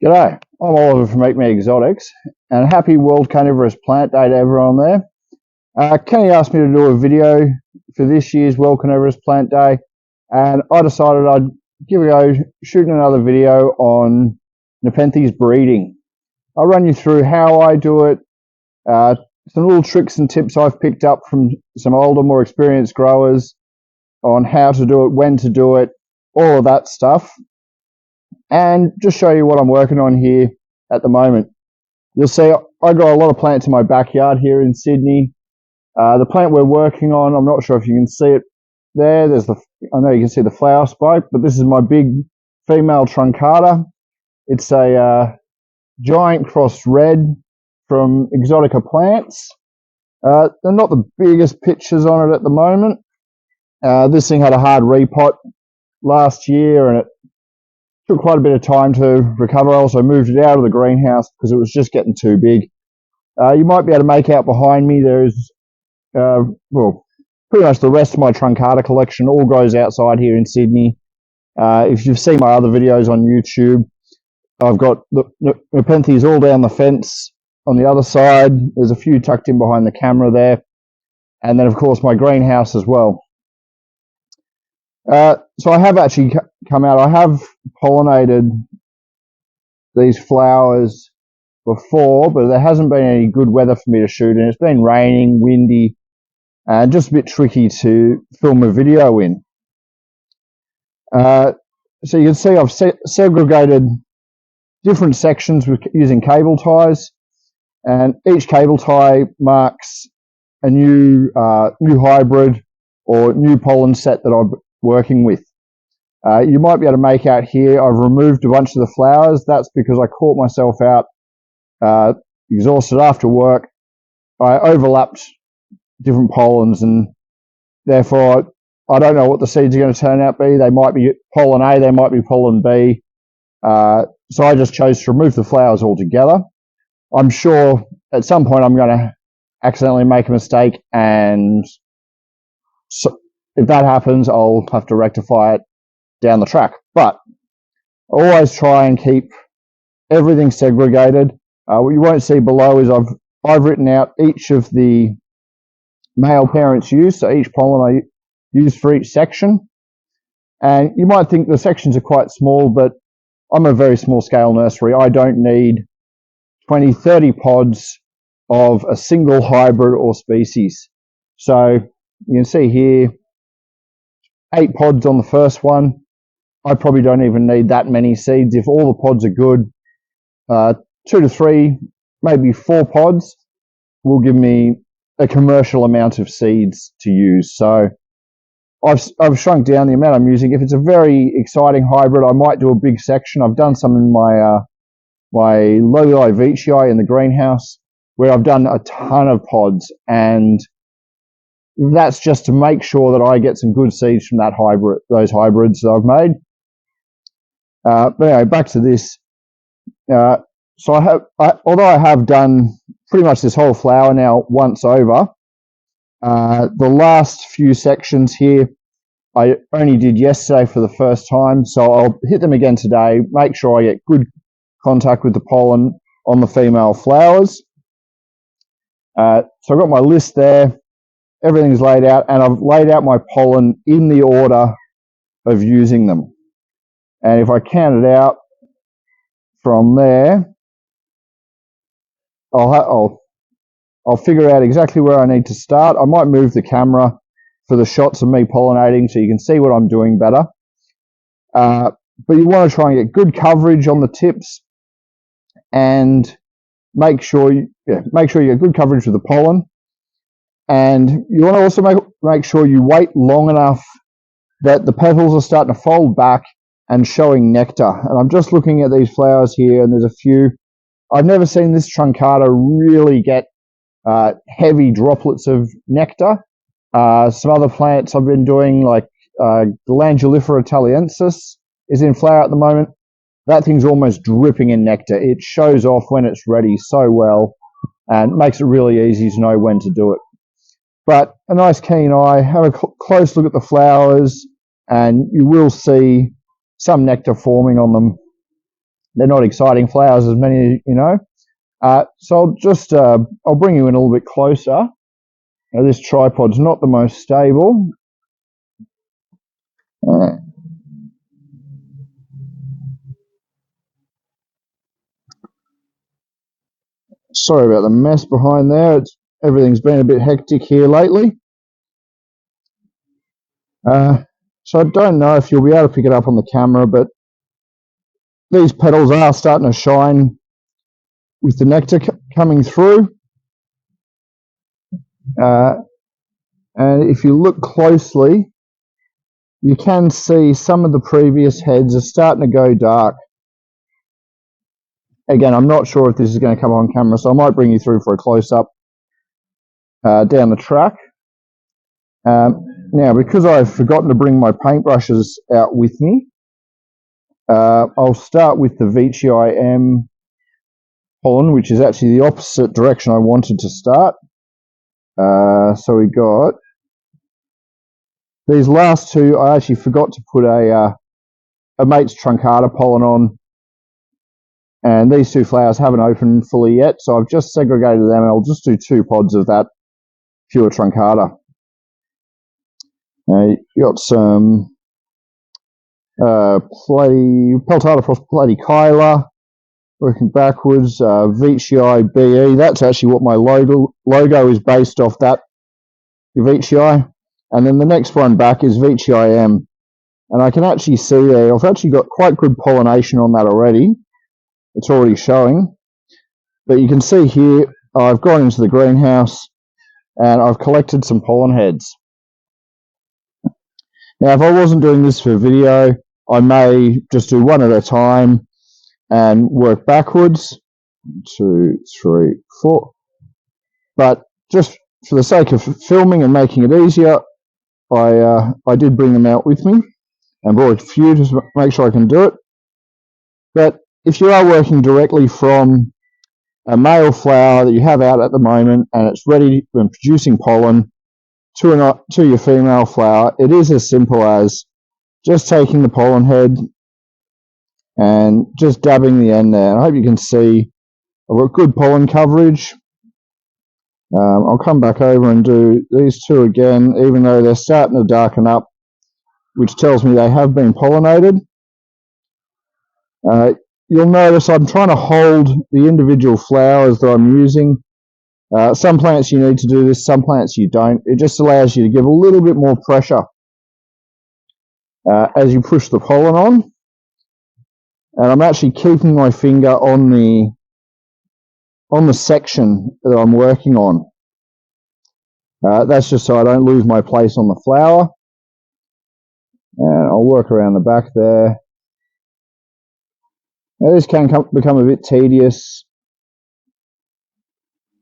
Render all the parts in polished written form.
G'day, I'm Oliver from Make Me Exotics, and happy World Carnivorous Plant Day to everyone there. Kenny asked me to do a video for this year's World Carnivorous Plant Day, and I decided I'd give it a go shooting another video on Nepenthes breeding. I'll run you through how I do it, some little tricks and tips I've picked up from some older, more experienced growers on how to do it, when to do it, all of that stuff. And just show you what I'm working on here at the moment. You'll see I got a lot of plants in my backyard here in Sydney. The plant we're working on, I'm not sure if you can see it there. I know you can see the flower spike, but this is my big female truncata. It's a giant cross red from Exotica Plants. They're not the biggest pictures on it at the moment. This thing had a hard repot last year, and it took quite a bit of time to recover. I also moved it out of the greenhouse because it was just getting too big. You might be able to make out behind me there's, well, pretty much the rest of my truncata collection all grows outside here in Sydney. If you've seen my other videos on YouTube, I've got the Nepenthes all down the fence on the other side. There's a few tucked in behind the camera there. And then, of course, my greenhouse as well. So I have actually come out, I have pollinated these flowers before, but there hasn't been any good weather for me to shoot in. It's been raining, windy, and just a bit tricky to film a video in. So you can see I've segregated different sections using cable ties, and each cable tie marks a new hybrid or new pollen set that I'm working with. You might be able to make out here I've removed a bunch of the flowers. That's because I caught myself out exhausted after work. I overlapped different pollens, and therefore I don't know what the seeds are going to turn out to be. They might be pollen A, they might be pollen B. So I just chose to remove the flowers altogether. I'm sure at some point I'm going to accidentally make a mistake, and so if that happens, I'll have to rectify it down the track. But I always try and keep everything segregated. What you won't see below is I've written out each of the male parents used, so each pollen I use for each section. And you might think the sections are quite small, but I'm a very small scale nursery. I don't need 20, 30 pods of a single hybrid or species. So you can see here, 8 pods on the first one. I probably don't even need that many seeds. If all the pods are good, 2 to 3, maybe 4 pods will give me a commercial amount of seeds to use. So I've shrunk down the amount I'm using. If it's a very exciting hybrid, I might do a big section. I've done some in my Loli Veitchii in the greenhouse, where I've done a ton of pods, and that's just to make sure that I get some good seeds from those hybrids that I've made. But anyway, back to this. So although I have done pretty much this whole flower now once over, the last few sections here I only did yesterday for the first time, so I'll hit them again today, make sure I get good contact with the pollen on the female flowers. So I've got my list there. Everything's laid out, and I've laid out my pollen in the order of using them. And if I count it out from there, I'll figure out exactly where I need to start. I might move the camera for the shots of me pollinating so you can see what I'm doing better. But you want to try and get good coverage on the tips, and make sure you get good coverage with the pollen. And you want to also make sure you wait long enough that the petals are starting to fold back and showing nectar. And I'm just looking at these flowers here, and there's a few. I've never seen this truncata really get heavy droplets of nectar. Some other plants I've been doing, like Glandulifera italiensis, is in flower at the moment. That thing's almost dripping in nectar. It shows off when it's ready so well, and makes it really easy to know when to do it. But a nice keen eye, have a close look at the flowers, and you will see some nectar forming on them. they're not exciting flowers, as many of you know. So I'll just I'll bring you in a little bit closer. Now, this tripod's not the most stable. Sorry about the mess behind there. Everything's been a bit hectic here lately. So I don't know if you'll be able to pick it up on the camera, but these petals are starting to shine with the nectar coming through. And if you look closely, you can see some of the previous heads are starting to go dark. Again, I'm not sure if this is going to come on camera, so I might bring you through for a close-up down the track. Now, because I've forgotten to bring my paintbrushes out with me, I'll start with the Veitchii pollen, which is actually the opposite direction I wanted to start. So we got these last two. I actually forgot to put a mate's truncata pollen on, and these two flowers haven't opened fully yet, so I've just segregated them, and I'll just do 2 pods of that pure truncata. You got some Peltatifrost platykyla, working backwards, Veitchii BE. That's actually what my logo is based off, that Veitchii. And then the next one back is Veitchii M. And I can actually see there, I've actually got quite good pollination on that already. It's already showing. But you can see here, I've gone into the greenhouse and I've collected some pollen heads. Now, if I wasn't doing this for video, I may just do one at a time and work backwards. 2, 3, 4. But just for the sake of filming and making it easier, I did bring them out with me and brought a few to make sure I can do it. But if you are working directly from a male flower that you have out at the moment and it's ready and producing pollen to your female flower, it is as simple as just taking the pollen head and just dabbing the end there. I hope you can see I've got good pollen coverage. I'll come back over and do these 2 again, even though they're starting to darken up, which tells me they have been pollinated. You'll notice I'm trying to hold the individual flowers that I'm using. Some plants you need to do this, some plants you don't. It just allows you to give a little bit more pressure as you push the pollen on. And I'm actually keeping my finger on the section that I'm working on. That's just so I don't lose my place on the flower. And I'll work around the back there. Now, this can become a bit tedious,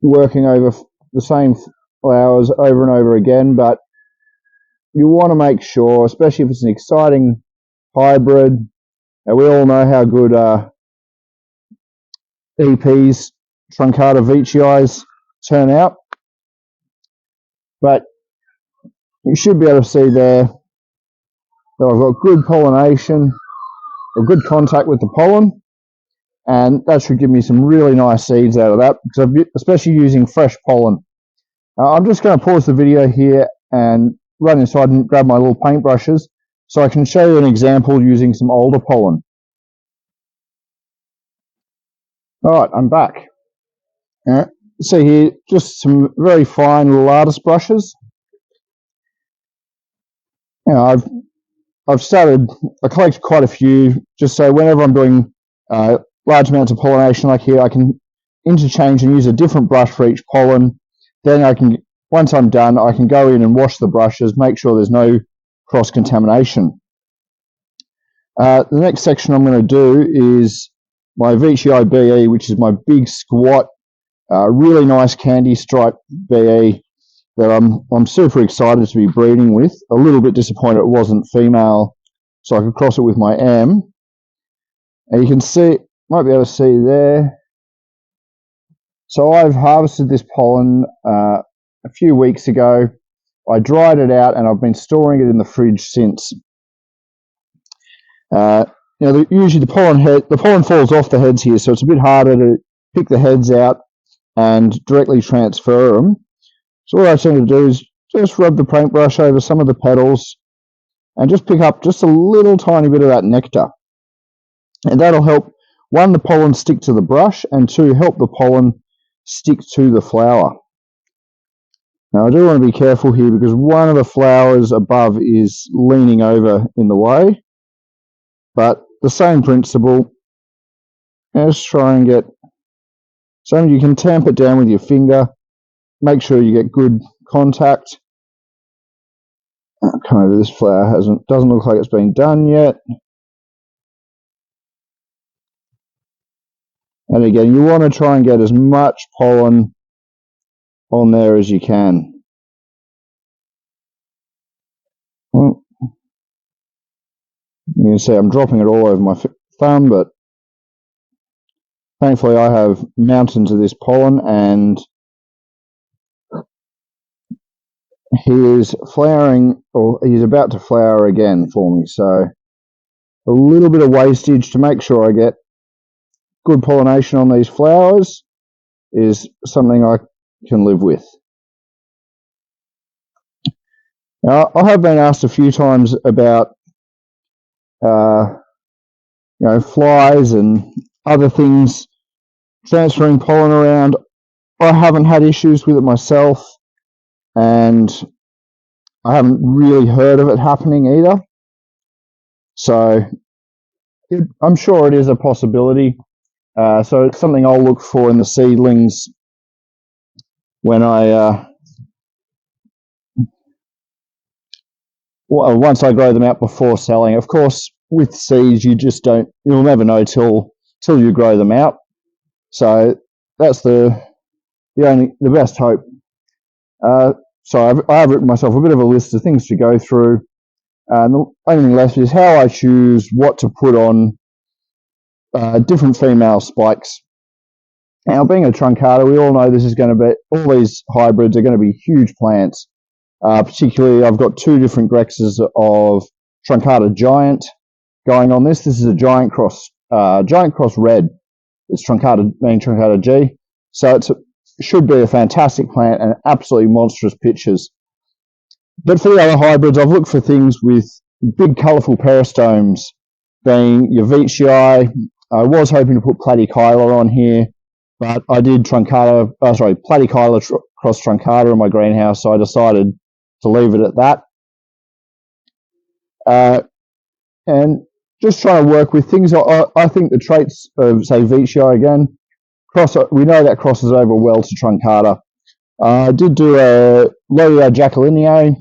working over the same flowers over and over again, but you want to make sure, especially if it's an exciting hybrid. We all know how good EP's truncata Veitchiis turn out, but you should be able to see there that I've got good pollination, or good contact with the pollen, and that should give me some really nice seeds out of that, because I'm especially using fresh pollen. I'm just going to pause the video here and run inside and grab my little paintbrushes so I can show you an example using some older pollen. Alright, I'm back. See here, just some very fine little artist brushes. I've I collected quite a few, just so whenever I'm doing large amounts of pollination like here, I can interchange and use a different brush for each pollen. Then I can, once I'm done, I can go in and wash the brushes, make sure there's no cross-contamination. The next section I'm going to do is my Veitchii BE, which is my big squat, really nice candy stripe BE that I'm super excited to be breeding with. A little bit disappointed it wasn't female, so I could cross it with my M. And you can see, might be able to see there. So I've harvested this pollen a few weeks ago. I dried it out and I've been storing it in the fridge since. usually the pollen falls off the heads here, so it's a bit harder to pick the heads out and directly transfer them. So what I tend to do is just rub the paintbrush over some of the petals and just pick up just a little tiny bit of that nectar. And that'll help, one, the pollen stick to the brush, and two, help the pollen stick to the flower. Now I do want to be careful here because one of the flowers above is leaning over in the way, but the same principle. Just try and get, so you can tamp it down with your finger, make sure you get good contact. Come over, this flower doesn't look like it's been done yet. And again, you want to try and get as much pollen on there as you can. Well, you can see I'm dropping it all over my thumb, but thankfully I have mountains of this pollen, and he is flowering, or he's about to flower again for me. So a little bit of wastage to make sure I get good pollination on these flowers is something I can live with. Now, I have been asked a few times about flies and other things transferring pollen around. I haven't had issues with it myself, and I haven't really heard of it happening either. So I'm sure it is a possibility. So it's something I'll look for in the seedlings when once I grow them out before selling. Of course, with seeds, you'll never know till you grow them out. So that's the best hope. So I have written myself a bit of a list of things to go through, and the only thing left is how I choose what to put on different female spikes. Now, being a truncata, we all know all these hybrids are going to be huge plants. Particularly, I've got two different grexes of truncata giant going on this. This is a giant cross red. It's truncata G. So it should be a fantastic plant and absolutely monstrous pitches. But for the other hybrids, I've looked for things with big colourful peristomes, being your veitchii. I was hoping to put platychila on here, but I did platychila cross truncata in my greenhouse, so I decided to leave it at that. And just trying to work with things. I think the traits of, say, veitchii again, we know that crosses over well to truncata. I did do a Loria jacquelinei.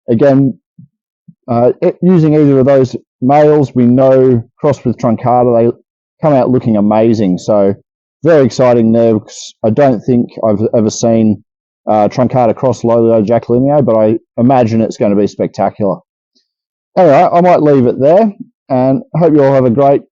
Again, using either of those males, we know crossed with truncata, they come out looking amazing. So very exciting there, because I don't think I've ever seen truncata cross Loria jacquelinei, but I imagine it's going to be spectacular. Anyway, I might leave it there, and I hope you all have a great